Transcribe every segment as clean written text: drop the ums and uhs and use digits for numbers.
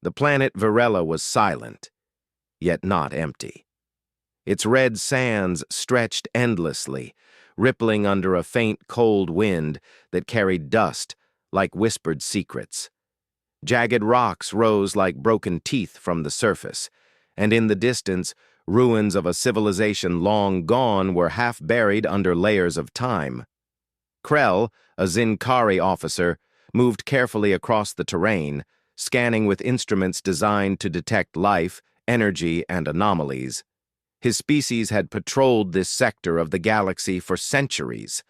The planet Varela was silent, yet not empty. Its red sands stretched endlessly, rippling under a faint cold wind that carried dust like whispered secrets. Jagged rocks rose like broken teeth from the surface, and in the distance, ruins of a civilization long gone were half buried under layers of time. Krell, a Zinkari officer, moved carefully across the terrain, scanning with instruments designed to detect life, energy, and anomalies. His species had patrolled this sector of the galaxy for centuries,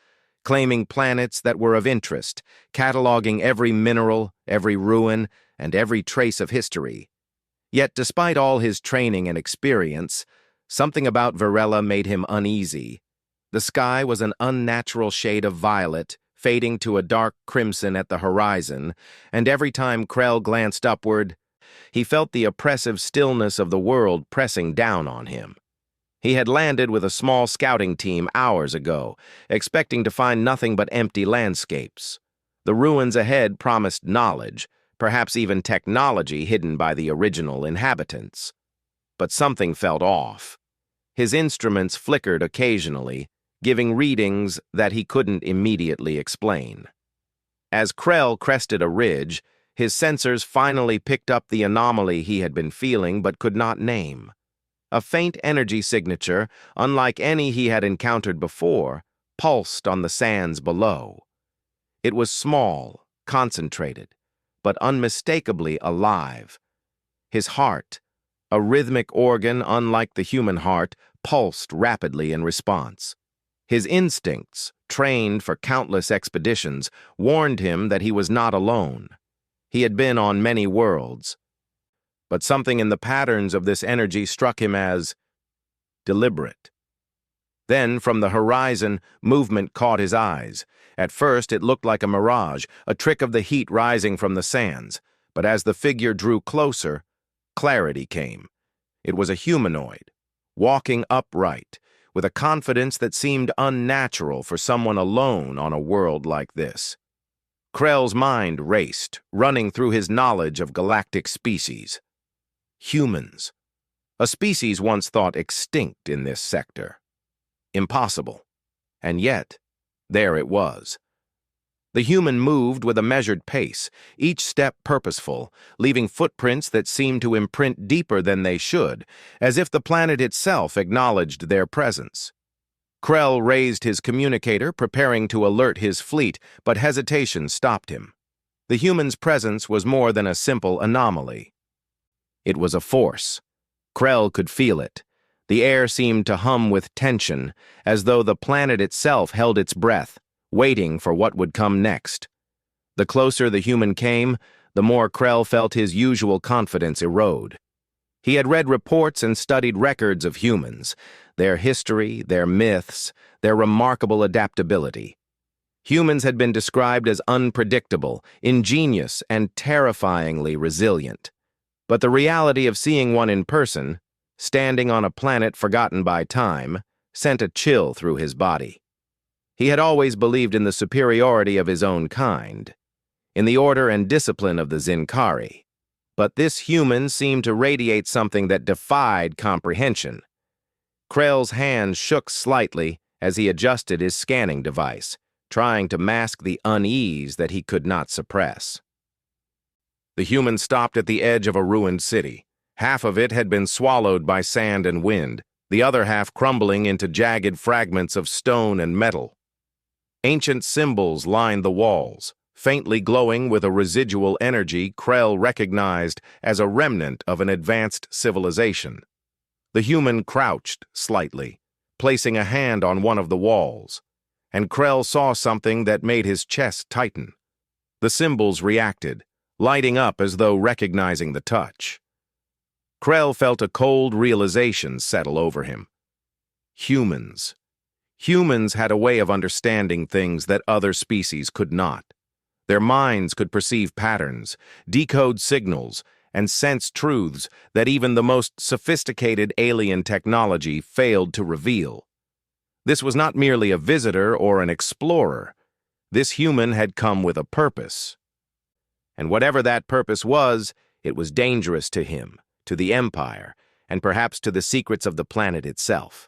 claiming planets that were of interest, cataloging every mineral, every ruin, and every trace of history. Yet despite all his training and experience, something about Varela made him uneasy. The sky was an unnatural shade of violet, fading to a dark crimson at the horizon, and every time Krell glanced upward, he felt the oppressive stillness of the world pressing down on him. He had landed with a small scouting team hours ago, expecting to find nothing but empty landscapes. The ruins ahead promised knowledge, perhaps even technology hidden by the original inhabitants. But something felt off. His instruments flickered occasionally, giving readings that he couldn't immediately explain. As Krell crested a ridge, his sensors finally picked up the anomaly he had been feeling but could not name. A faint energy signature, unlike any he had encountered before, pulsed on the sands below. It was small, concentrated, but unmistakably alive. His heart, a rhythmic organ unlike the human heart, pulsed rapidly in response. His instincts, trained for countless expeditions, warned him that he was not alone. He had been on many worlds. But something in the patterns of this energy struck him as deliberate. Then, from the horizon, movement caught his eyes. At first, it looked like a mirage, a trick of the heat rising from the sands. But as the figure drew closer, clarity came. It was a humanoid, walking upright, with a confidence that seemed unnatural for someone alone on a world like this. Krell's mind raced, running through his knowledge of galactic species. Humans. A species once thought extinct in this sector. Impossible. And yet, there it was. The human moved with a measured pace, each step purposeful, leaving footprints that seemed to imprint deeper than they should, as if the planet itself acknowledged their presence. Krell raised his communicator, preparing to alert his fleet, but hesitation stopped him. The human's presence was more than a simple anomaly. It was a force. Krell could feel it. The air seemed to hum with tension, as though the planet itself held its breath, waiting for what would come next. The closer the human came, the more Krell felt his usual confidence erode. He had read reports and studied records of humans, their history, their myths, their remarkable adaptability. Humans had been described as unpredictable, ingenious, and terrifyingly resilient. But the reality of seeing one in person, standing on a planet forgotten by time, sent a chill through his body. He had always believed in the superiority of his own kind, in the order and discipline of the Zinkari. But this human seemed to radiate something that defied comprehension. Krell's hand shook slightly as he adjusted his scanning device, trying to mask the unease that he could not suppress. The human stopped at the edge of a ruined city. Half of it had been swallowed by sand and wind, the other half crumbling into jagged fragments of stone and metal. Ancient symbols lined the walls, faintly glowing with a residual energy Krell recognized as a remnant of an advanced civilization. The human crouched slightly, placing a hand on one of the walls, and Krell saw something that made his chest tighten. The symbols reacted, lighting up as though recognizing the touch. Krell felt a cold realization settle over him. Humans. Humans had a way of understanding things that other species could not. Their minds could perceive patterns, decode signals, and sense truths that even the most sophisticated alien technology failed to reveal. This was not merely a visitor or an explorer. This human had come with a purpose. And whatever that purpose was, It was dangerous to him, to the Empire, and perhaps to the secrets of the planet itself.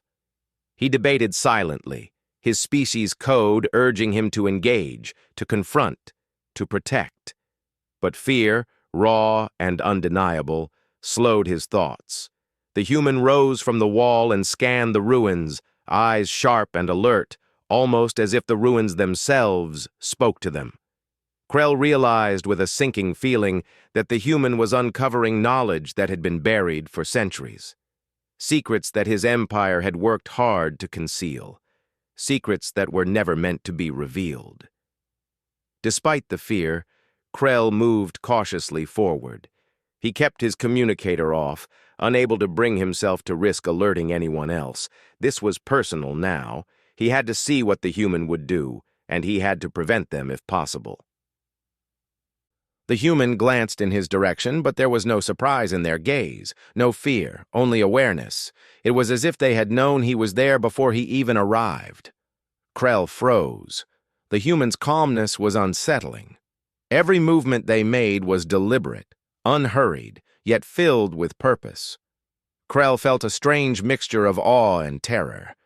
He debated silently, his species' code urging him to engage, to confront, to protect. But fear, raw and undeniable, slowed his thoughts. The human rose from the wall and scanned the ruins, eyes sharp and alert, almost as if the ruins themselves spoke to them. Krell realized with a sinking feeling that the human was uncovering knowledge that had been buried for centuries. Secrets that his empire had worked hard to conceal. Secrets that were never meant to be revealed. Despite the fear, Krell moved cautiously forward. He kept his communicator off, unable to bring himself to risk alerting anyone else. This was personal now. He had to see what the human would do, and he had to prevent them if possible. The human glanced in his direction, but there was no surprise in their gaze, no fear, only awareness. It was as if they had known he was there before he even arrived. Krell froze. The human's calmness was unsettling. Every movement they made was deliberate, unhurried, yet filled with purpose. Krell felt a strange mixture of awe and terror.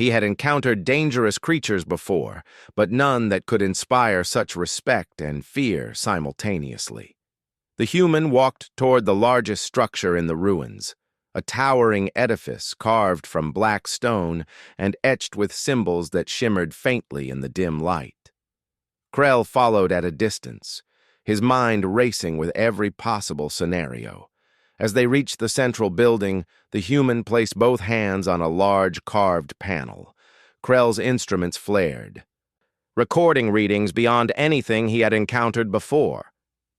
He had encountered dangerous creatures before, but none that could inspire such respect and fear simultaneously. The human walked toward the largest structure in the ruins, a towering edifice carved from black stone and etched with symbols that shimmered faintly in the dim light. Krell followed at a distance, his mind racing with every possible scenario. As they reached the central building, the human placed both hands on a large carved panel. Krell's instruments flared. Recording readings beyond anything he had encountered before.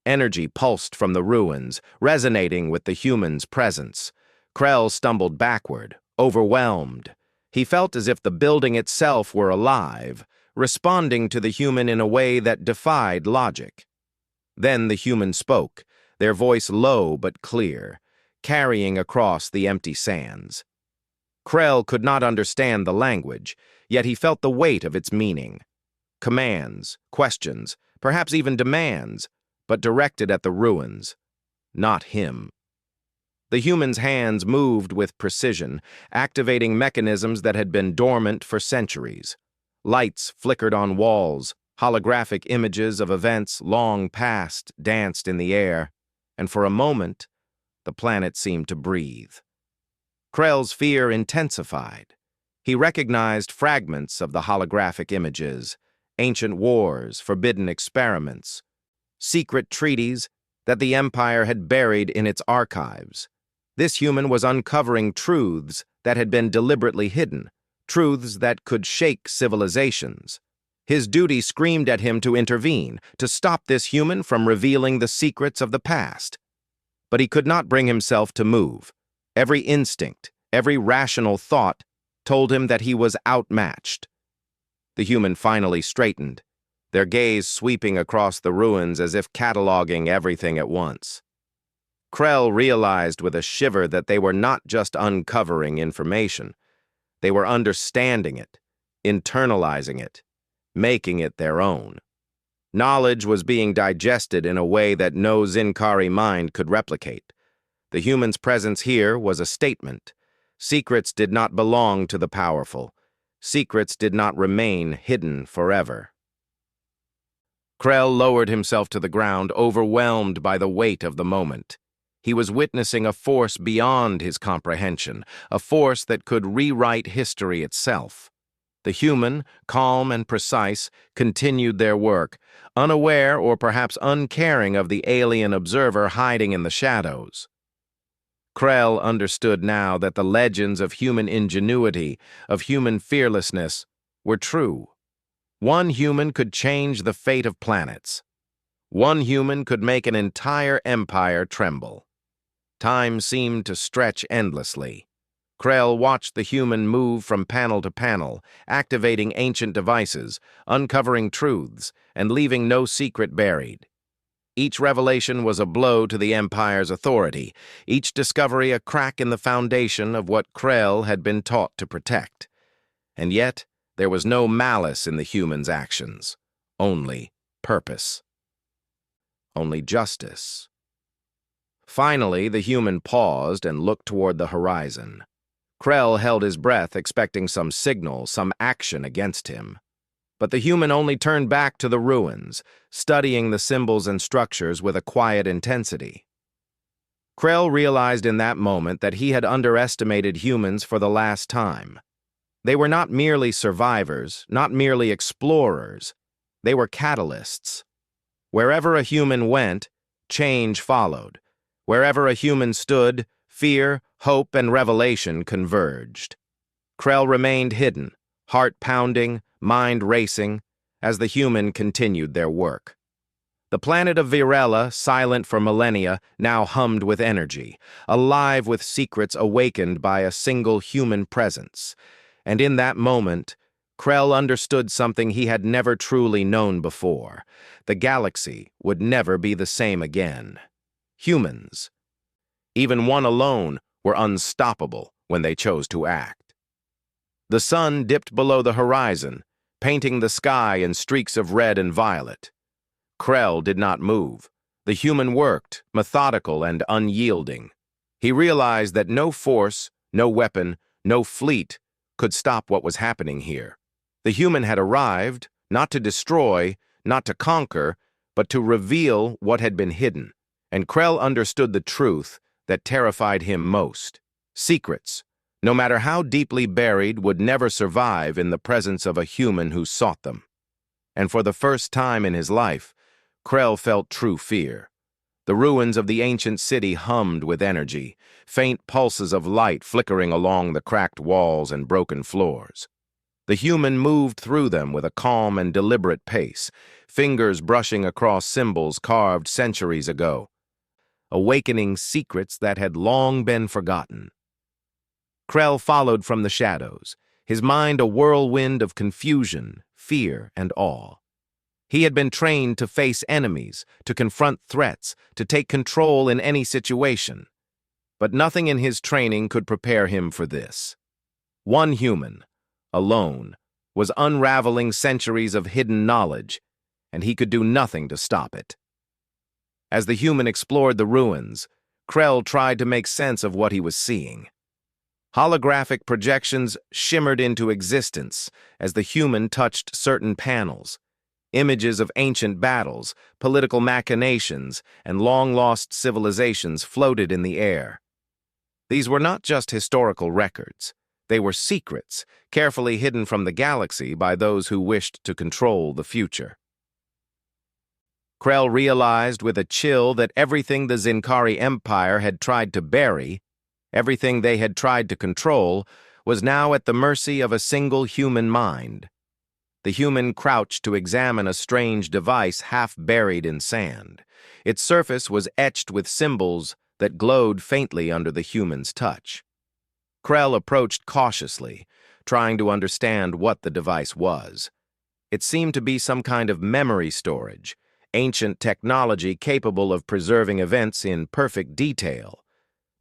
Energy pulsed from the ruins, resonating with the human's presence. Krell stumbled backward, overwhelmed. He felt as if the building itself were alive, responding to the human in a way that defied logic. Then the human spoke, their voice low but clear, carrying across the empty sands. Krell could not understand the language, yet he felt the weight of its meaning. Commands, questions, perhaps even demands, but directed at the ruins, not him. The human's hands moved with precision, activating mechanisms that had been dormant for centuries. Lights flickered on walls, holographic images of events long past danced in the air, and for a moment, the planet seemed to breathe. Krell's fear intensified. He recognized fragments of the holographic images, ancient wars, forbidden experiments, secret treaties that the Empire had buried in its archives. This human was uncovering truths that had been deliberately hidden, truths that could shake civilizations. His duty screamed at him to intervene, to stop this human from revealing the secrets of the past. But he could not bring himself to move. Every instinct, every rational thought told him that he was outmatched. The human finally straightened, their gaze sweeping across the ruins as if cataloging everything at once. Krell realized with a shiver that they were not just uncovering information. They were understanding it, internalizing it, making it their own. Knowledge was being digested in a way that no Zinkari mind could replicate. The human's presence here was a statement. Secrets did not belong to the powerful. Secrets did not remain hidden forever. Krell lowered himself to the ground, overwhelmed by the weight of the moment. He was witnessing a force beyond his comprehension, a force that could rewrite history itself. The human, calm and precise, continued their work, unaware or perhaps uncaring of the alien observer hiding in the shadows. Krell understood now that the legends of human ingenuity, of human fearlessness, were true. One human could change the fate of planets. One human could make an entire empire tremble. Time seemed to stretch endlessly. Krell watched the human move from panel to panel, activating ancient devices, uncovering truths, and leaving no secret buried. Each revelation was a blow to the Empire's authority, each discovery a crack in the foundation of what Krell had been taught to protect. And yet, there was no malice in the human's actions, only purpose. Only justice. Finally, the human paused and looked toward the horizon. Krell held his breath, expecting some signal, some action against him. But the human only turned back to the ruins, studying the symbols and structures with a quiet intensity. Krell realized in that moment that he had underestimated humans for the last time. They were not merely survivors, not merely explorers. They were catalysts. Wherever a human went, change followed. Wherever a human stood, fear, hope, and revelation converged. Krell remained hidden, heart pounding, mind racing, as the human continued their work. The planet of Virella, silent for millennia, now hummed with energy, alive with secrets awakened by a single human presence. And in that moment, Krell understood something he had never truly known before. The galaxy would never be the same again. Humans, even one alone, were unstoppable when they chose to act. The sun dipped below the horizon, painting the sky in streaks of red and violet. Krell did not move. The human worked, methodical and unyielding. He realized that no force, no weapon, no fleet could stop what was happening here. The human had arrived, not to destroy, not to conquer, but to reveal what had been hidden. And Krell understood the truth that terrified him most. Secrets, no matter how deeply buried, would never survive in the presence of a human who sought them. And for the first time in his life, Krell felt true fear. The ruins of the ancient city hummed with energy, faint pulses of light flickering along the cracked walls and broken floors. The human moved through them with a calm and deliberate pace, fingers brushing across symbols carved centuries ago, awakening secrets that had long been forgotten. Krell followed from the shadows, his mind a whirlwind of confusion, fear, and awe. He had been trained to face enemies, to confront threats, to take control in any situation. But nothing in his training could prepare him for this. One human, alone, was unraveling centuries of hidden knowledge, and he could do nothing to stop it. As the human explored the ruins, Krell tried to make sense of what he was seeing. Holographic projections shimmered into existence as the human touched certain panels. Images of ancient battles, political machinations, and long-lost civilizations floated in the air. These were not just historical records. They were secrets, carefully hidden from the galaxy by those who wished to control the future. Krell realized with a chill that everything the Zinkari Empire had tried to bury, everything they had tried to control, was now at the mercy of a single human mind. The human crouched to examine a strange device half buried in sand. Its surface was etched with symbols that glowed faintly under the human's touch. Krell approached cautiously, trying to understand what the device was. It seemed to be some kind of memory storage, ancient technology capable of preserving events in perfect detail.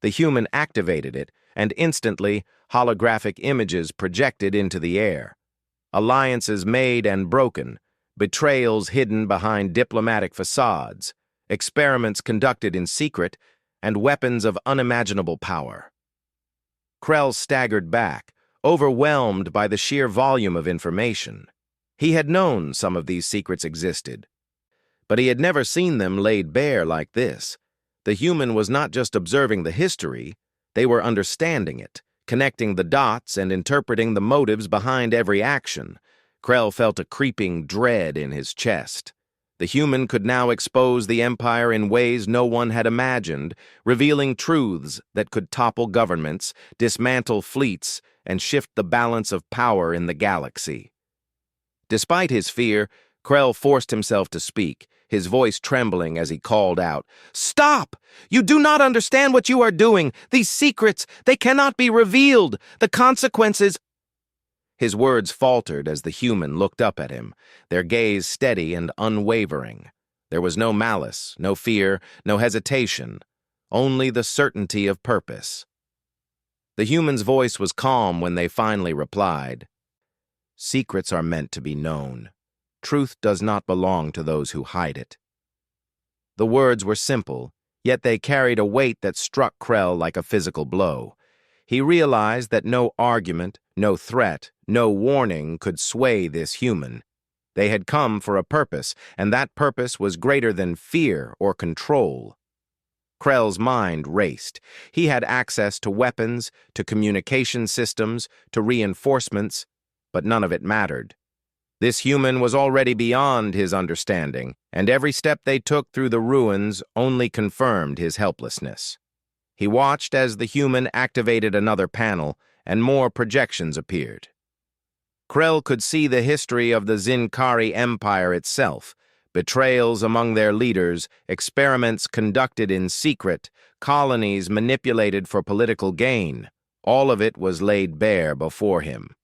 The human activated it, and instantly, holographic images projected into the air. Alliances made and broken, betrayals hidden behind diplomatic facades, experiments conducted in secret, and weapons of unimaginable power. Krell staggered back, overwhelmed by the sheer volume of information. He had known some of these secrets existed, but he had never seen them laid bare like this. The human was not just observing the history, they were understanding it, connecting the dots and interpreting the motives behind every action. Krell felt a creeping dread in his chest. The human could now expose the Empire in ways no one had imagined, revealing truths that could topple governments, dismantle fleets, and shift the balance of power in the galaxy. Despite his fear, Krell forced himself to speak, his voice trembling as he called out, "Stop! You do not understand what you are doing. These secrets, they cannot be revealed. The consequences—" His words faltered as the human looked up at him, their gaze steady and unwavering. There was no malice, no fear, no hesitation, only the certainty of purpose. The human's voice was calm when they finally replied, "Secrets are meant to be known. Truth does not belong to those who hide it." The words were simple, yet they carried a weight that struck Krell like a physical blow. He realized that no argument, no threat, no warning could sway this human. They had come for a purpose, and that purpose was greater than fear or control. Krell's mind raced. He had access to weapons, to communication systems, to reinforcements, but none of it mattered. This human was already beyond his understanding, and every step they took through the ruins only confirmed his helplessness. He watched as the human activated another panel, and more projections appeared. Krell could see the history of the Zinkari Empire itself, betrayals among their leaders, experiments conducted in secret, colonies manipulated for political gain. All of it was laid bare before him.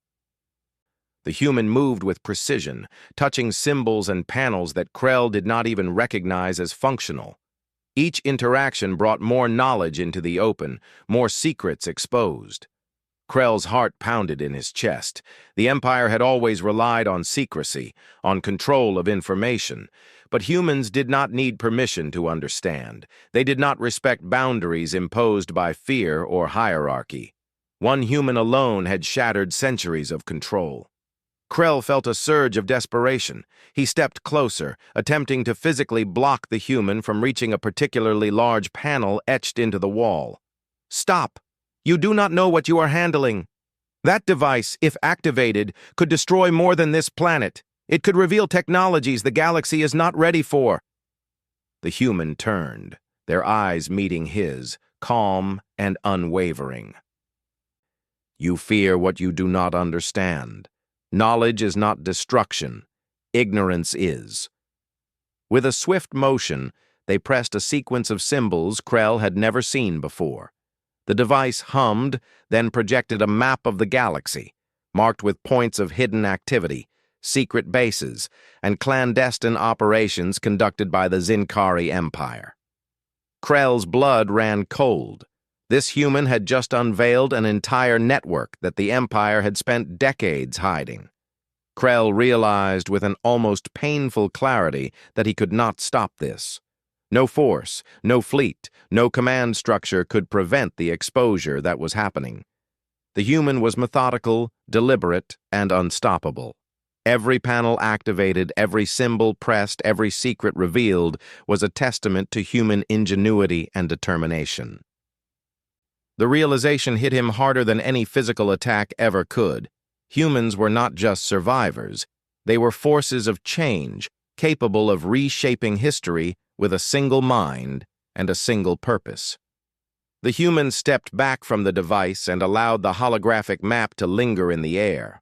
The human moved with precision, touching symbols and panels that Krell did not even recognize as functional. Each interaction brought more knowledge into the open, more secrets exposed. Krell's heart pounded in his chest. The Empire had always relied on secrecy, on control of information. But humans did not need permission to understand. They did not respect boundaries imposed by fear or hierarchy. One human alone had shattered centuries of control. Krell felt a surge of desperation. He stepped closer, attempting to physically block the human from reaching a particularly large panel etched into the wall. "Stop! You do not know what you are handling. That device, if activated, could destroy more than this planet. It could reveal technologies the galaxy is not ready for." The human turned, their eyes meeting his, calm and unwavering. "You fear what you do not understand. Knowledge is not destruction. Ignorance is." With a swift motion, they pressed a sequence of symbols Krell had never seen before. The device hummed, then projected a map of the galaxy, marked with points of hidden activity, secret bases, and clandestine operations conducted by the Zinkari Empire. Krell's blood ran cold. This human had just unveiled an entire network that the Empire had spent decades hiding. Krell realized with an almost painful clarity that he could not stop this. No force, no fleet, no command structure could prevent the exposure that was happening. The human was methodical, deliberate, and unstoppable. Every panel activated, every symbol pressed, every secret revealed was a testament to human ingenuity and determination. The realization hit him harder than any physical attack ever could. Humans were not just survivors. They were forces of change, capable of reshaping history with a single mind and a single purpose. The human stepped back from the device and allowed the holographic map to linger in the air.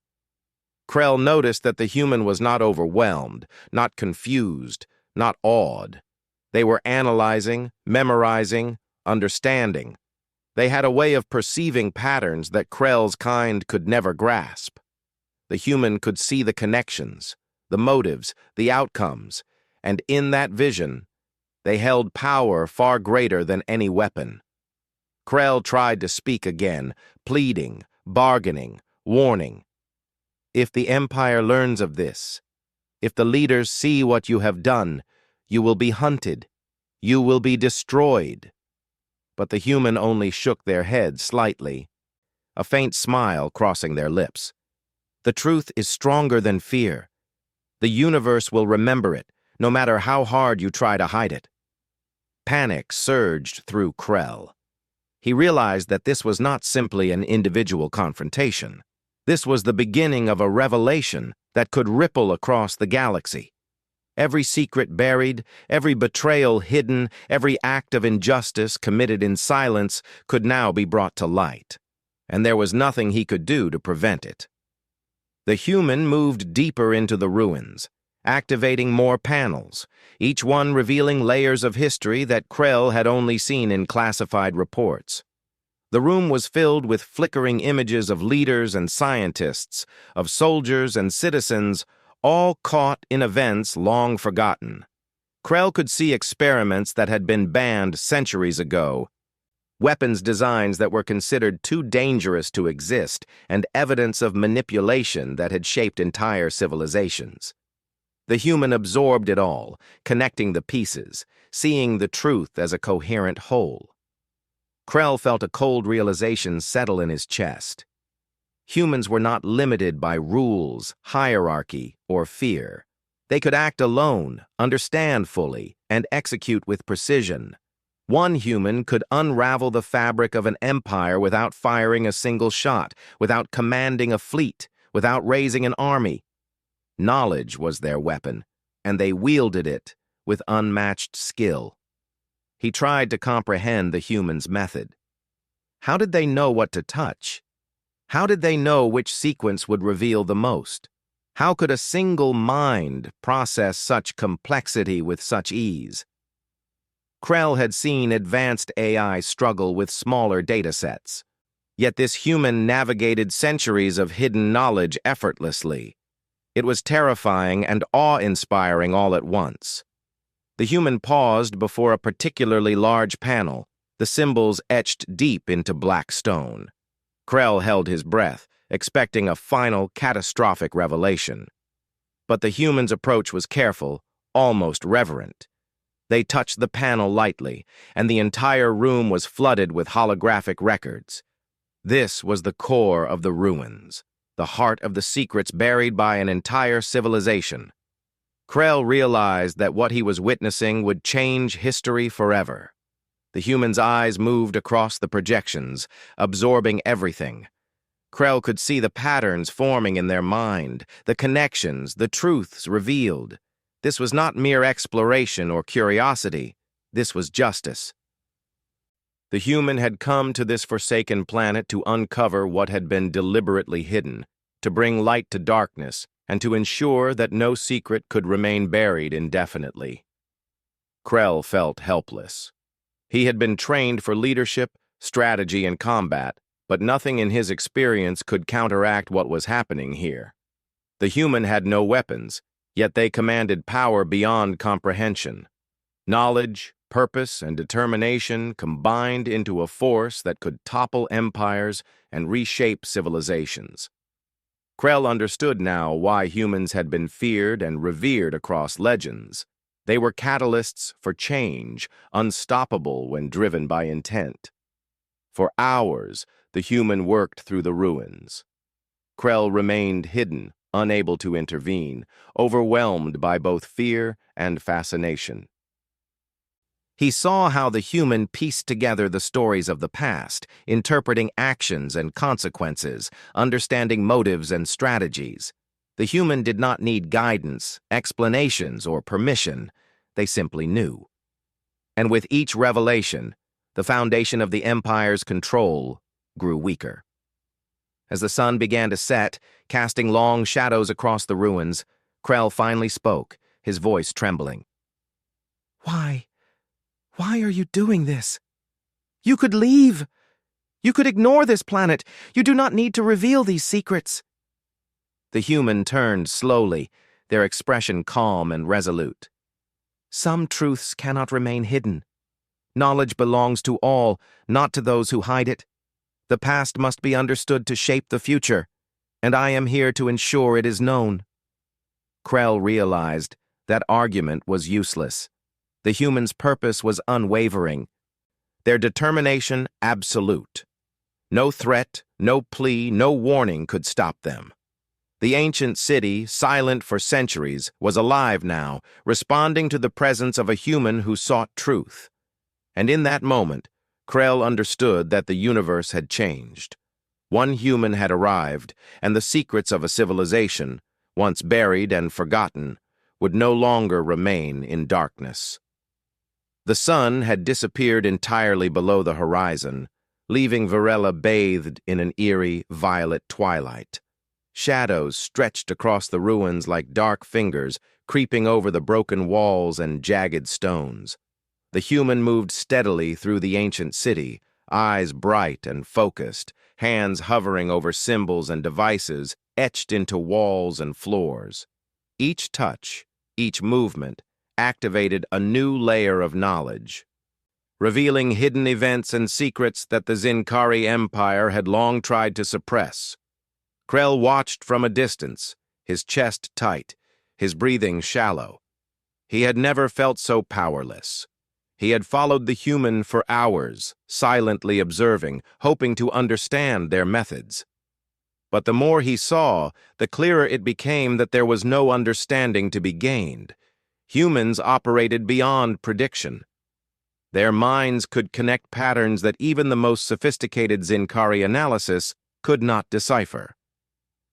Krell noticed that the human was not overwhelmed, not confused, not awed. They were analyzing, memorizing, understanding. They had a way of perceiving patterns that Krell's kind could never grasp. The human could see the connections, the motives, the outcomes, and in that vision, they held power far greater than any weapon. Krell tried to speak again, pleading, bargaining, warning. "If the Empire learns of this, if the leaders see what you have done, you will be hunted. You will be destroyed." But the human only shook their head slightly, a faint smile crossing their lips. "The truth is stronger than fear. The universe will remember it, no matter how hard you try to hide it." Panic surged through Krell. He realized that this was not simply an individual confrontation. This was the beginning of a revelation that could ripple across the galaxy. Every secret buried, every betrayal hidden, every act of injustice committed in silence could now be brought to light, and there was nothing he could do to prevent it. The human moved deeper into the ruins, activating more panels, each one revealing layers of history that Krell had only seen in classified reports. The room was filled with flickering images of leaders and scientists, of soldiers and citizens, all caught in events long forgotten. Krell could see experiments that had been banned centuries ago, weapons designs that were considered too dangerous to exist, and evidence of manipulation that had shaped entire civilizations. The human absorbed it all, connecting the pieces, seeing the truth as a coherent whole. Krell felt a cold realization settle in his chest. Humans were not limited by rules, hierarchy, or fear. They could act alone, understand fully, and execute with precision. One human could unravel the fabric of an empire without firing a single shot, without commanding a fleet, without raising an army. Knowledge was their weapon, and they wielded it with unmatched skill. He tried to comprehend the human's method. How did they know what to touch? How did they know which sequence would reveal the most? How could a single mind process such complexity with such ease? Krell had seen advanced AI struggle with smaller datasets. Yet this human navigated centuries of hidden knowledge effortlessly. It was terrifying and awe-inspiring all at once. The human paused before a particularly large panel, the symbols etched deep into black stone. Krell held his breath, expecting a final, catastrophic revelation. But the human's approach was careful, almost reverent. They touched the panel lightly, and the entire room was flooded with holographic records. This was the core of the ruins, the heart of the secrets buried by an entire civilization. Krell realized that what he was witnessing would change history forever. The human's eyes moved across the projections, absorbing everything. Krell could see the patterns forming in their mind, the connections, the truths revealed. This was not mere exploration or curiosity. This was justice. The human had come to this forsaken planet to uncover what had been deliberately hidden, to bring light to darkness, and to ensure that no secret could remain buried indefinitely. Krell felt helpless. He had been trained for leadership, strategy, and combat, but nothing in his experience could counteract what was happening here. The human had no weapons, yet they commanded power beyond comprehension. Knowledge, purpose, and determination combined into a force that could topple empires and reshape civilizations. Krell understood now why humans had been feared and revered across legends. They were catalysts for change, unstoppable when driven by intent. For hours, the human worked through the ruins. Krell remained hidden, unable to intervene, overwhelmed by both fear and fascination. He saw how the human pieced together the stories of the past, interpreting actions and consequences, understanding motives and strategies. The human did not need guidance, explanations, or permission. They simply knew. And with each revelation, the foundation of the Empire's control grew weaker. As the sun began to set, casting long shadows across the ruins, Krell finally spoke, his voice trembling. Why are you doing this? You could leave. You could ignore this planet. You do not need to reveal these secrets. The human turned slowly, their expression calm and resolute. Some truths cannot remain hidden. Knowledge belongs to all, not to those who hide it. The past must be understood to shape the future, and I am here to ensure it is known. Krell realized that argument was useless. The human's purpose was unwavering, their determination absolute. No threat, no plea, no warning could stop them. The ancient city, silent for centuries, was alive now, responding to the presence of a human who sought truth. And in that moment, Krell understood that the universe had changed. One human had arrived, and the secrets of a civilization, once buried and forgotten, would no longer remain in darkness. The sun had disappeared entirely below the horizon, leaving Varela bathed in an eerie, violet twilight. Shadows stretched across the ruins like dark fingers, creeping over the broken walls and jagged stones. The human moved steadily through the ancient city, eyes bright and focused, hands hovering over symbols and devices etched into walls and floors. Each touch, each movement, activated a new layer of knowledge, revealing hidden events and secrets that the Zinkari Empire had long tried to suppress. Krell watched from a distance, his chest tight, his breathing shallow. He had never felt so powerless. He had followed the human for hours, silently observing, hoping to understand their methods. But the more he saw, the clearer it became that there was no understanding to be gained. Humans operated beyond prediction. Their minds could connect patterns that even the most sophisticated Zincari analysis could not decipher.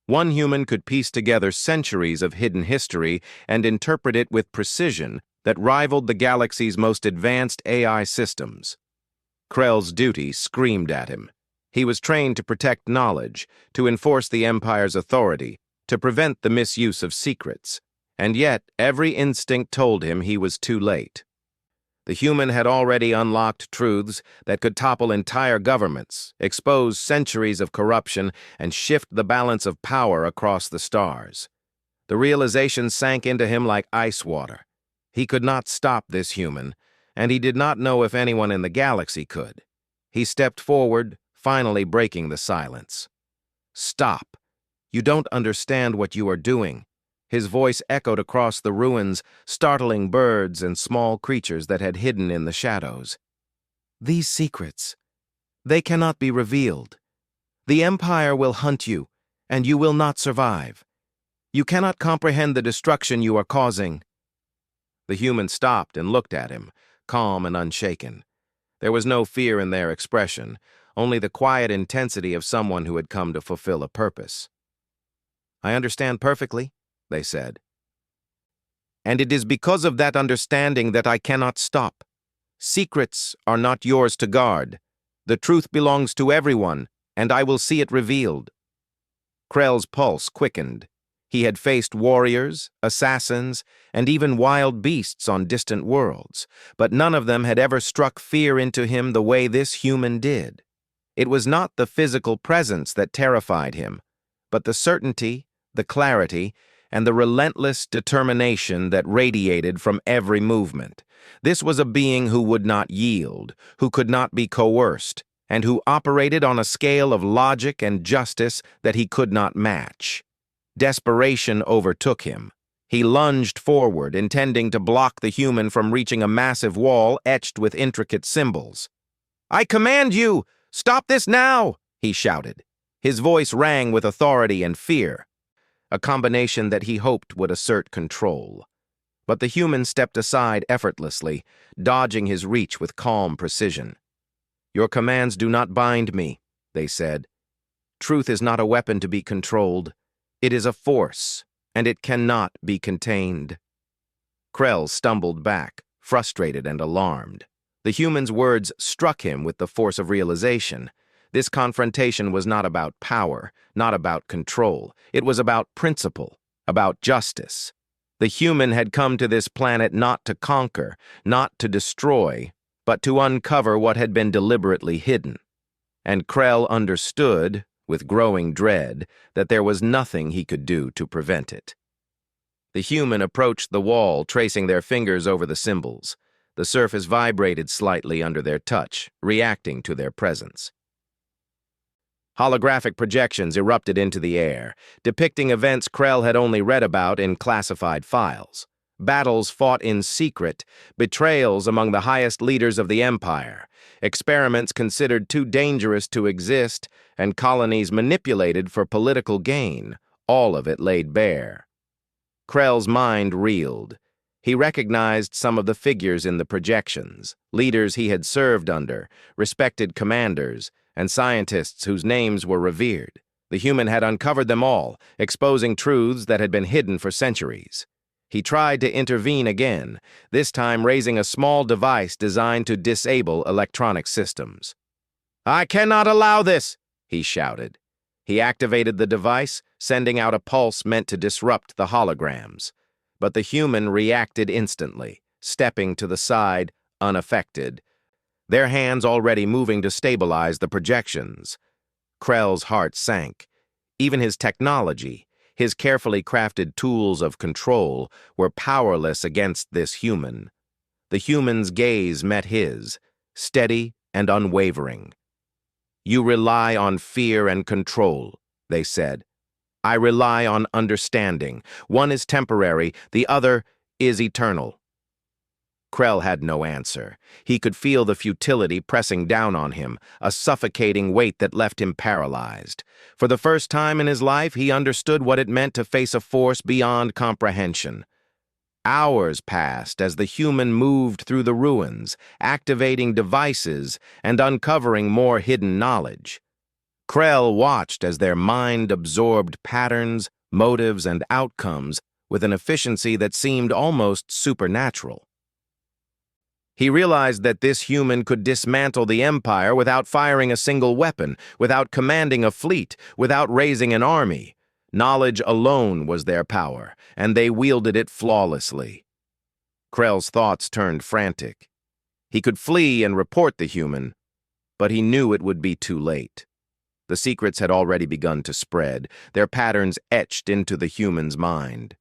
One human could piece together centuries of hidden history and interpret it with precision that rivaled the galaxy's most advanced AI systems. Krell's duty screamed at him. He was trained to protect knowledge, to enforce the Empire's authority, to prevent the misuse of secrets, and yet every instinct told him he was too late. The human had already unlocked truths that could topple entire governments, expose centuries of corruption, and shift the balance of power across the stars. The realization sank into him like ice water. He could not stop this human, and he did not know if anyone in the galaxy could. He stepped forward, finally breaking the silence. "Stop. You don't understand what you are doing." His voice echoed across the ruins, startling birds and small creatures that had hidden in the shadows. "These secrets, they cannot be revealed. The Empire will hunt you, and you will not survive. You cannot comprehend the destruction you are causing." The human stopped and looked at him, calm and unshaken. There was no fear in their expression, only the quiet intensity of someone who had come to fulfill a purpose. "I understand perfectly," they said. "And it is because of that understanding that I cannot stop. Secrets are not yours to guard. The truth belongs to everyone, and I will see it revealed." Krell's pulse quickened. He had faced warriors, assassins, and even wild beasts on distant worlds, but none of them had ever struck fear into him the way this human did. It was not the physical presence that terrified him, but the certainty, the clarity, and the relentless determination that radiated from every movement. This was a being who would not yield, who could not be coerced, and who operated on a scale of logic and justice that he could not match. Desperation overtook him. He lunged forward, intending to block the human from reaching a massive wall etched with intricate symbols. "I command you! Stop this now!" he shouted. His voice rang with authority and fear, a combination that he hoped would assert control. But the human stepped aside effortlessly, dodging his reach with calm precision. "Your commands do not bind me," they said. "Truth is not a weapon to be controlled. It is a force, and it cannot be contained." Krell stumbled back, frustrated and alarmed. The human's words struck him with the force of realization. This confrontation was not about power, not about control. It was about principle, about justice. The human had come to this planet not to conquer, not to destroy, but to uncover what had been deliberately hidden. And Krell understood, with growing dread, that there was nothing he could do to prevent it. The human approached the wall, tracing their fingers over the symbols. The surface vibrated slightly under their touch, reacting to their presence. Holographic projections erupted into the air, depicting events Krell had only read about in classified files. Battles fought in secret, betrayals among the highest leaders of the Empire, experiments considered too dangerous to exist, and colonies manipulated for political gain, all of it laid bare. Krell's mind reeled. He recognized some of the figures in the projections, leaders he had served under, respected commanders, and scientists whose names were revered. The human had uncovered them all, exposing truths that had been hidden for centuries. He tried to intervene again, this time raising a small device designed to disable electronic systems. "I cannot allow this!" he shouted. He activated the device, sending out a pulse meant to disrupt the holograms. But the human reacted instantly, stepping to the side, unaffected, their hands already moving to stabilize the projections. Krell's heart sank. Even his technology, his carefully crafted tools of control, were powerless against this human. The human's gaze met his, steady and unwavering. "You rely on fear and control," they said. I rely on understanding. One is temporary, the other is eternal. Krell had no answer. He could feel the futility pressing down on him, a suffocating weight that left him paralyzed. For the first time in his life, he understood what it meant to face a force beyond comprehension. Hours passed as the human moved through the ruins, activating devices and uncovering more hidden knowledge. Krell watched as their mind absorbed patterns, motives, and outcomes with an efficiency that seemed almost supernatural. He realized that this human could dismantle the Empire without firing a single weapon, without commanding a fleet, without raising an army. Knowledge alone was their power, and they wielded it flawlessly. Krell's thoughts turned frantic. He could flee and report the human, but he knew it would be too late. The secrets had already begun to spread, their patterns etched into the human's mind.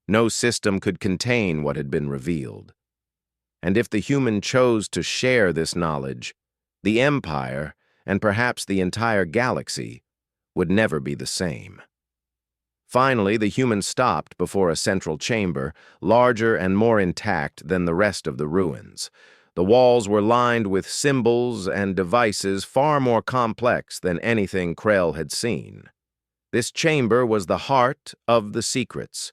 No system could contain what had been revealed. And if the human chose to share this knowledge, the Empire, and perhaps the entire galaxy, would never be the same. Finally, the human stopped before a central chamber, larger and more intact than the rest of the ruins. The walls were lined with symbols and devices far more complex than anything Krell had seen. This chamber was the heart of the secrets,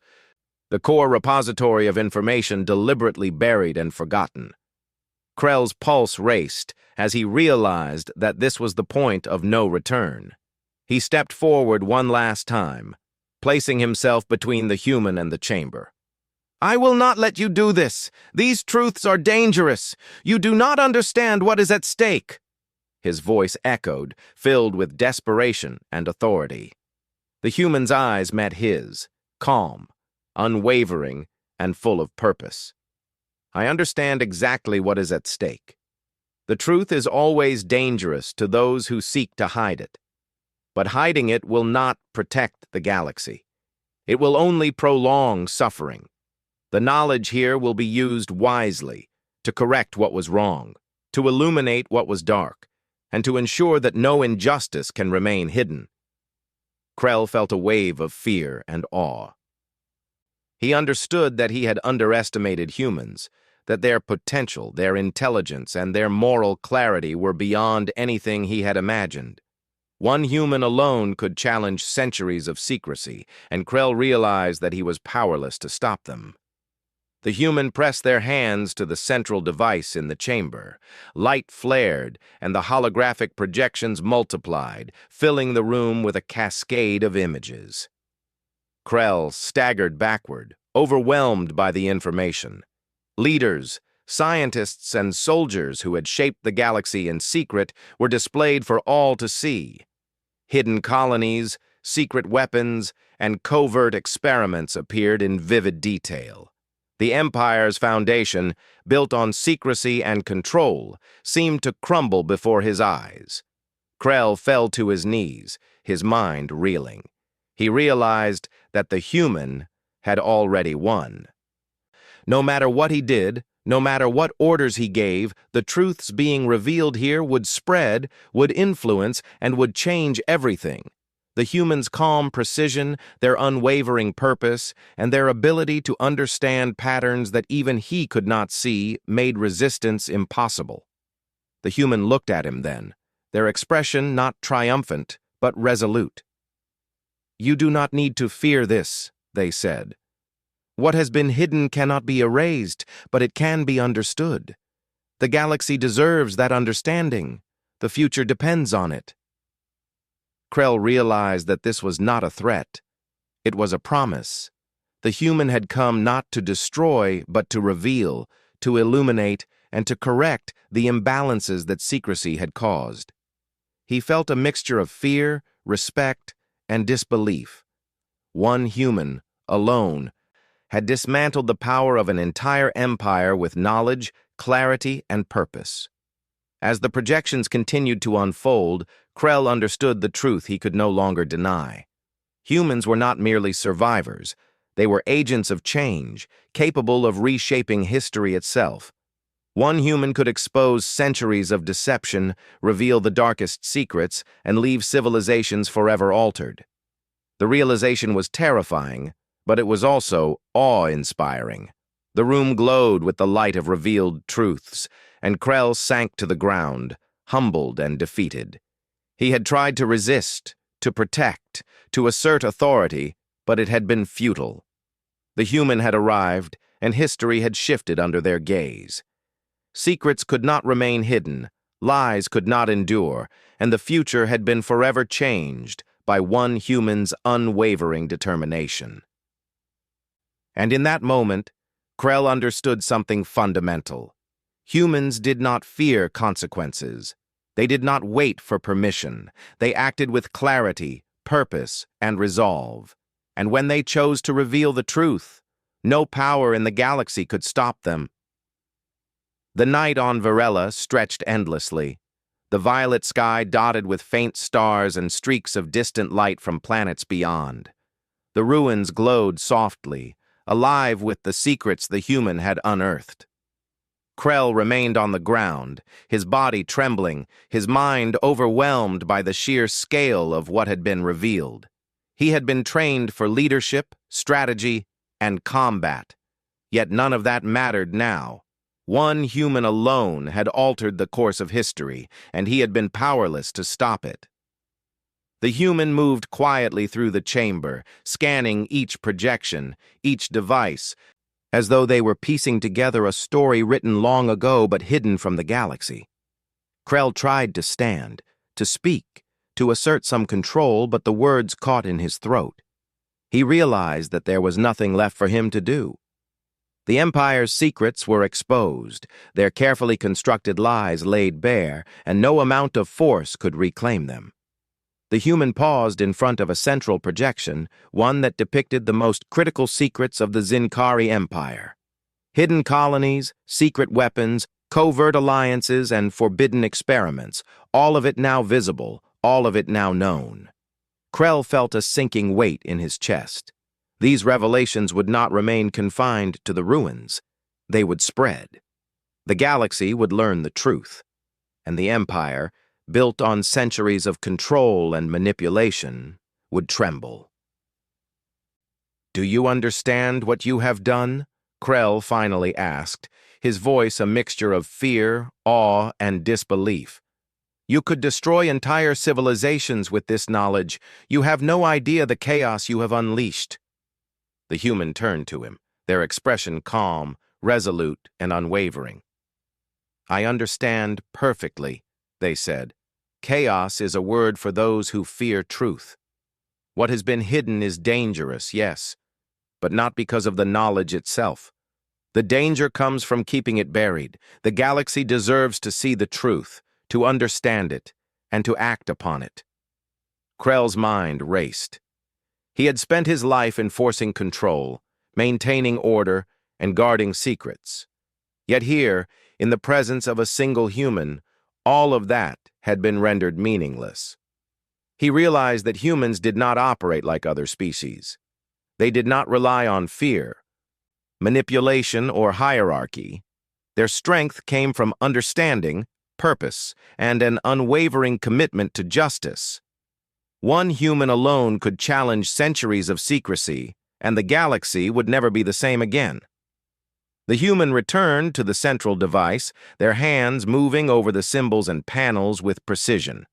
the core repository of information deliberately buried and forgotten. Krell's pulse raced as he realized that this was the point of no return. He stepped forward one last time, placing himself between the human and the chamber. "I will not let you do this. These truths are dangerous. You do not understand what is at stake." His voice echoed, filled with desperation and authority. The human's eyes met his, calm, unwavering, and full of purpose. "I understand exactly what is at stake. The truth is always dangerous to those who seek to hide it. But hiding it will not protect the galaxy. It will only prolong suffering. The knowledge here will be used wisely to correct what was wrong, to illuminate what was dark, and to ensure that no injustice can remain hidden." Krell felt a wave of fear and awe. He understood that he had underestimated humans, that their potential, their intelligence, and their moral clarity were beyond anything he had imagined. One human alone could challenge centuries of secrecy, and Krell realized that he was powerless to stop them. The human pressed their hands to the central device in the chamber. Light flared, and the holographic projections multiplied, filling the room with a cascade of images. Krell staggered backward, overwhelmed by the information. Leaders, scientists, and soldiers who had shaped the galaxy in secret were displayed for all to see. Hidden colonies, secret weapons, and covert experiments appeared in vivid detail. The Empire's foundation, built on secrecy and control, seemed to crumble before his eyes. Krell fell to his knees, his mind reeling. He realized that the human had already won. No matter what he did, no matter what orders he gave, the truths being revealed here would spread, would influence, and would change everything. The humans' calm precision, their unwavering purpose, and their ability to understand patterns that even he could not see made resistance impossible. The human looked at him then, their expression not triumphant, but resolute. "You do not need to fear this," they said. "What has been hidden cannot be erased, but it can be understood. The galaxy deserves that understanding. The future depends on it." Krell realized that this was not a threat. It was a promise. The human had come not to destroy, but to reveal, to illuminate, and to correct the imbalances that secrecy had caused. He felt a mixture of fear, respect, and disbelief. One human, alone, had dismantled the power of an entire empire with knowledge, clarity, and purpose. As the projections continued to unfold, Krell understood the truth he could no longer deny. Humans were not merely survivors. They were agents of change, capable of reshaping history itself. One human could expose centuries of deception, reveal the darkest secrets, and leave civilizations forever altered. The realization was terrifying, but it was also awe-inspiring. The room glowed with the light of revealed truths, and Krell sank to the ground, humbled and defeated. He had tried to resist, to protect, to assert authority, but it had been futile. The human had arrived, and history had shifted under their gaze. Secrets could not remain hidden, lies could not endure, and the future had been forever changed by one human's unwavering determination. And in that moment, Krell understood something fundamental. Humans did not fear consequences. They did not wait for permission. They acted with clarity, purpose, and resolve. And when they chose to reveal the truth, no power in the galaxy could stop them. The night on Varela stretched endlessly, the violet sky dotted with faint stars and streaks of distant light from planets beyond. The ruins glowed softly, alive with the secrets the human had unearthed. Krell remained on the ground, his body trembling, his mind overwhelmed by the sheer scale of what had been revealed. He had been trained for leadership, strategy, and combat, yet none of that mattered now. One human alone had altered the course of history, and he had been powerless to stop it. The human moved quietly through the chamber, scanning each projection, each device, as though they were piecing together a story written long ago but hidden from the galaxy. Krell tried to stand, to speak, to assert some control, but the words caught in his throat. He realized that there was nothing left for him to do. The Empire's secrets were exposed, their carefully constructed lies laid bare, and no amount of force could reclaim them. The human paused in front of a central projection, one that depicted the most critical secrets of the Zincari Empire. Hidden colonies, secret weapons, covert alliances, and forbidden experiments, all of it now visible, all of it now known. Krell felt a sinking weight in his chest. These revelations would not remain confined to the ruins. They would spread. The galaxy would learn the truth, and the Empire, built on centuries of control and manipulation, would tremble. "Do you understand what you have done?" Krell finally asked, his voice a mixture of fear, awe, and disbelief. "You could destroy entire civilizations with this knowledge. You have no idea the chaos you have unleashed." The human turned to him, their expression calm, resolute, and unwavering. "I understand perfectly," they said. "Chaos is a word for those who fear truth. What has been hidden is dangerous, yes, but not because of the knowledge itself. The danger comes from keeping it buried. The galaxy deserves to see the truth, to understand it, and to act upon it." Krell's mind raced. He had spent his life enforcing control, maintaining order, and guarding secrets. Yet here, in the presence of a single human, all of that had been rendered meaningless. He realized that humans did not operate like other species. They did not rely on fear, manipulation, or hierarchy. Their strength came from understanding, purpose, and an unwavering commitment to justice. One human alone could challenge centuries of secrecy, and the galaxy would never be the same again. The human returned to the central device, their hands moving over the symbols and panels with precision.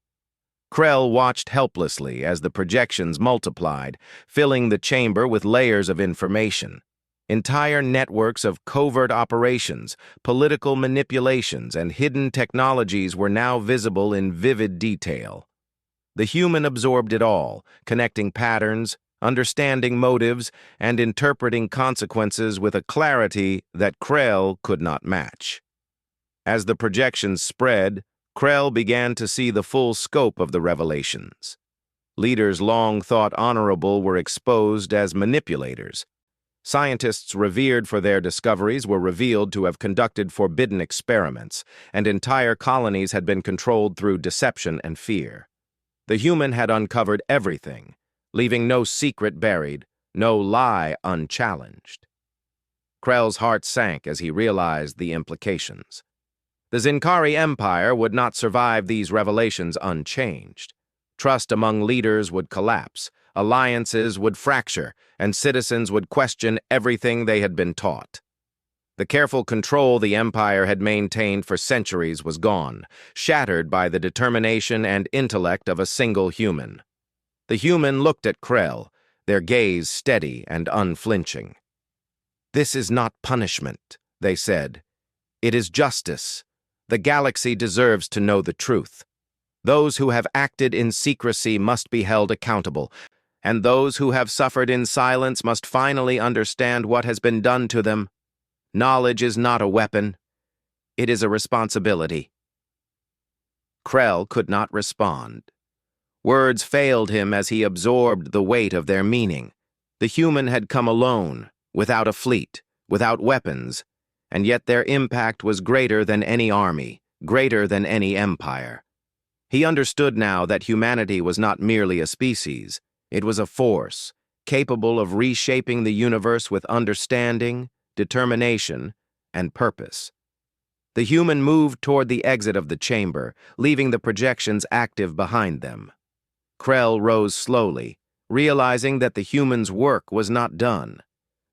Krell watched helplessly as the projections multiplied, filling the chamber with layers of information. Entire networks of covert operations, political manipulations, and hidden technologies were now visible in vivid detail. The human absorbed it all, connecting patterns, understanding motives, and interpreting consequences with a clarity that Krell could not match. As the projections spread, Krell began to see the full scope of the revelations. Leaders long thought honorable were exposed as manipulators. Scientists revered for their discoveries were revealed to have conducted forbidden experiments, and entire colonies had been controlled through deception and fear. The human had uncovered everything, leaving no secret buried, no lie unchallenged. Krell's heart sank as he realized the implications. The Zincari Empire would not survive these revelations unchanged. Trust among leaders would collapse, alliances would fracture, and citizens would question everything they had been taught. The careful control the Empire had maintained for centuries was gone, shattered by the determination and intellect of a single human. The human looked at Krell, their gaze steady and unflinching. "This is not punishment," they said. "It is justice. The galaxy deserves to know the truth. Those who have acted in secrecy must be held accountable, and those who have suffered in silence must finally understand what has been done to them. Knowledge is not a weapon. It is a responsibility." Krell could not respond. Words failed him as he absorbed the weight of their meaning. The human had come alone, without a fleet, without weapons, and yet their impact was greater than any army, greater than any empire. He understood now that humanity was not merely a species. It was a force, capable of reshaping the universe with understanding, determination, and purpose. The human moved toward the exit of the chamber, leaving the projections active behind them. Krell rose slowly, realizing that the human's work was not done.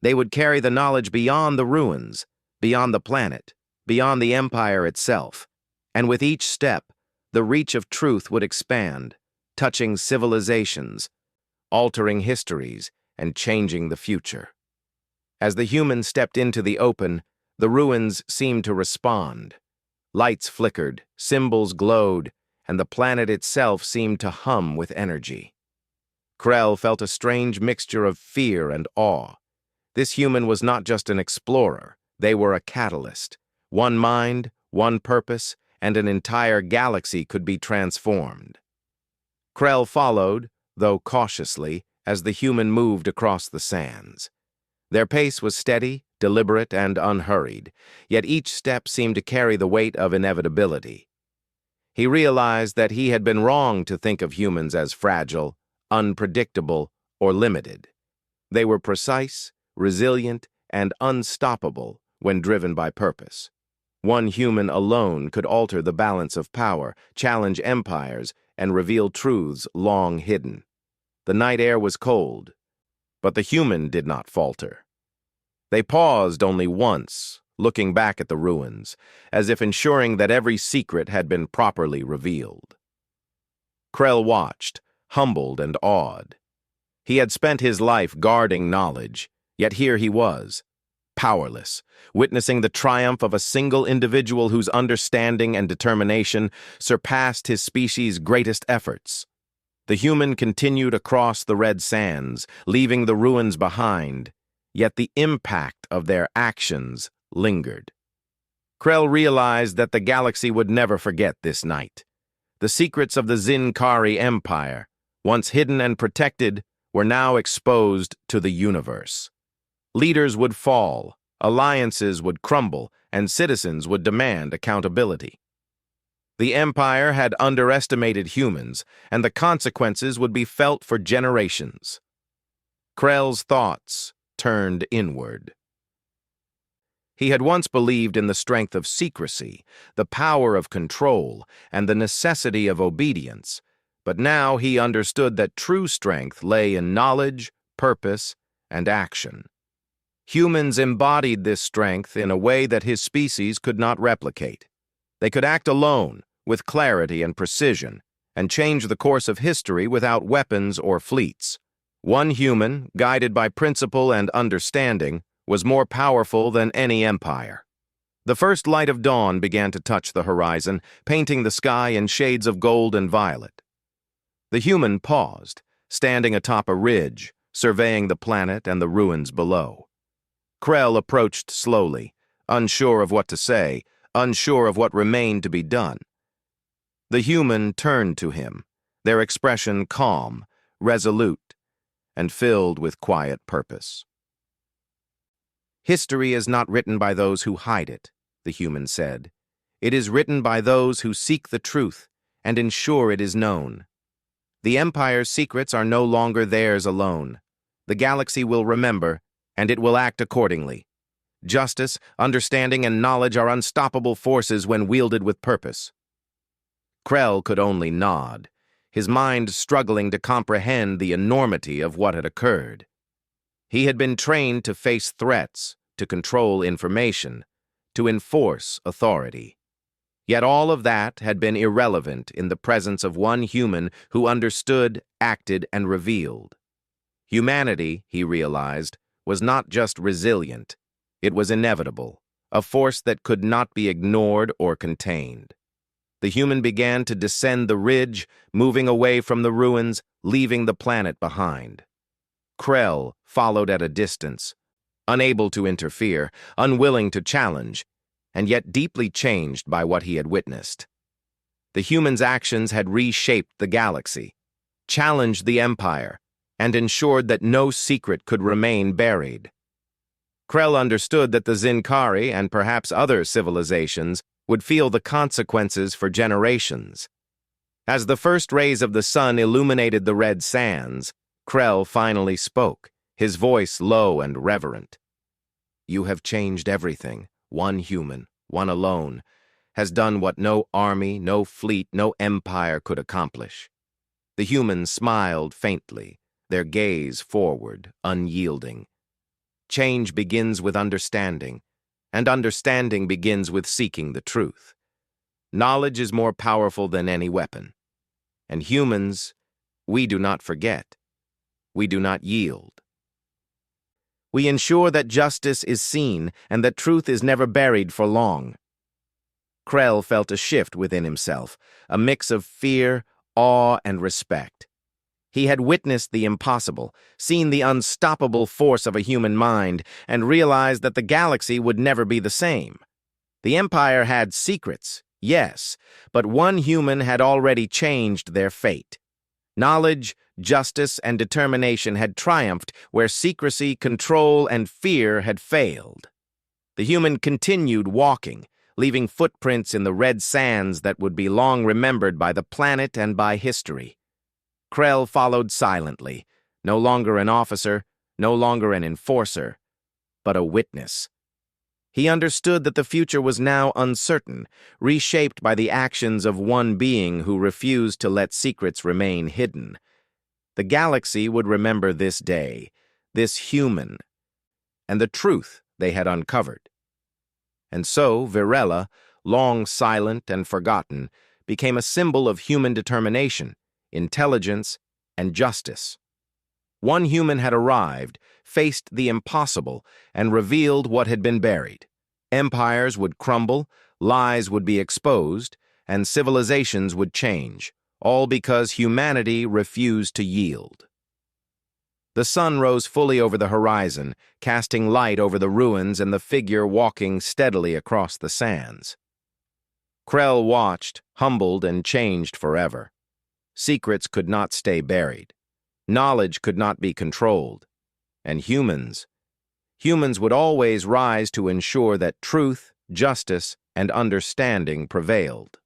They would carry the knowledge beyond the ruins, beyond the planet, beyond the Empire itself, and with each step, the reach of truth would expand, touching civilizations, altering histories, and changing the future. As the human stepped into the open, the ruins seemed to respond. Lights flickered, symbols glowed, and the planet itself seemed to hum with energy. Krell felt a strange mixture of fear and awe. This human was not just an explorer, they were a catalyst. One mind, one purpose, and an entire galaxy could be transformed. Krell followed, though cautiously, as the human moved across the sands. Their pace was steady, deliberate, and unhurried, yet each step seemed to carry the weight of inevitability. He realized that he had been wrong to think of humans as fragile, unpredictable, or limited. They were precise, resilient, and unstoppable when driven by purpose. One human alone could alter the balance of power, challenge empires, and reveal truths long hidden. The night air was cold, but the human did not falter. They paused only once, looking back at the ruins, as if ensuring that every secret had been properly revealed. Krell watched, humbled and awed. He had spent his life guarding knowledge, yet here he was, powerless, witnessing the triumph of a single individual whose understanding and determination surpassed his species' greatest efforts. The human continued across the red sands, leaving the ruins behind, yet the impact of their actions lingered. Krell realized that the galaxy would never forget this night. The secrets of the Zinkari Empire, once hidden and protected, were now exposed to the universe. Leaders would fall, alliances would crumble, and citizens would demand accountability. The Empire had underestimated humans, and the consequences would be felt for generations. Krell's thoughts turned inward. He had once believed in the strength of secrecy, the power of control, and the necessity of obedience, but now he understood that true strength lay in knowledge, purpose, and action. Humans embodied this strength in a way that his species could not replicate. They could act alone, with clarity and precision, and change the course of history without weapons or fleets. One human, guided by principle and understanding, was more powerful than any empire. The first light of dawn began to touch the horizon, painting the sky in shades of gold and violet. The human paused, standing atop a ridge, surveying the planet and the ruins below. Krell approached slowly, unsure of what to say, unsure of what remained to be done. The human turned to him, their expression calm, resolute, and filled with quiet purpose. "History is not written by those who hide it," the human said. "It is written by those who seek the truth and ensure it is known. The Empire's secrets are no longer theirs alone. The galaxy will remember, and it will act accordingly. Justice, understanding, and knowledge are unstoppable forces when wielded with purpose." Krell could only nod. his mind struggling to comprehend the enormity of what had occurred. He had been trained to face threats, to control information, to enforce authority. Yet all of that had been irrelevant in the presence of one human who understood, acted, and revealed. Humanity, he realized, was not just resilient, it was inevitable, a force that could not be ignored or contained. The human began to descend the ridge, moving away from the ruins, leaving the planet behind. Krell followed at a distance, unable to interfere, unwilling to challenge, and yet deeply changed by what he had witnessed. The human's actions had reshaped the galaxy, challenged the Empire, and ensured that no secret could remain buried. Krell understood that the Zinkari and perhaps other civilizations would feel the consequences for generations. As the first rays of the sun illuminated the red sands, Krell finally spoke, his voice low and reverent. "You have changed everything. One human, one alone, has done what no army, no fleet, no empire could accomplish." The humans smiled faintly, their gaze forward, unyielding. Change begins with understanding, and understanding begins with seeking the truth. Knowledge is more powerful than any weapon. And humans, we do not forget. We do not yield. We ensure that justice is seen and that truth is never buried for long. Krell felt a shift within himself, a mix of fear, awe, and respect. He had witnessed the impossible, seen the unstoppable force of a human mind, and realized that the galaxy would never be the same. The Empire had secrets, yes, but one human had already changed their fate. Knowledge, justice, and determination had triumphed where secrecy, control, and fear had failed. The human continued walking, leaving footprints in the red sands that would be long remembered by the planet and by history. Krell followed silently, no longer an officer, no longer an enforcer, but a witness. He understood that the future was now uncertain, reshaped by the actions of one being who refused to let secrets remain hidden. The galaxy would remember this day, this human, and the truth they had uncovered. And so Virella, long silent and forgotten, became a symbol of human determination, intelligence, and justice. One human had arrived, faced the impossible, and revealed what had been buried. Empires would crumble, lies would be exposed, and civilizations would change, all because humanity refused to yield. The sun rose fully over the horizon, casting light over the ruins and the figure walking steadily across the sands. Krell watched, humbled and changed forever. Secrets could not stay buried. Knowledge could not be controlled. And humans would always rise to ensure that truth, justice, and understanding prevailed.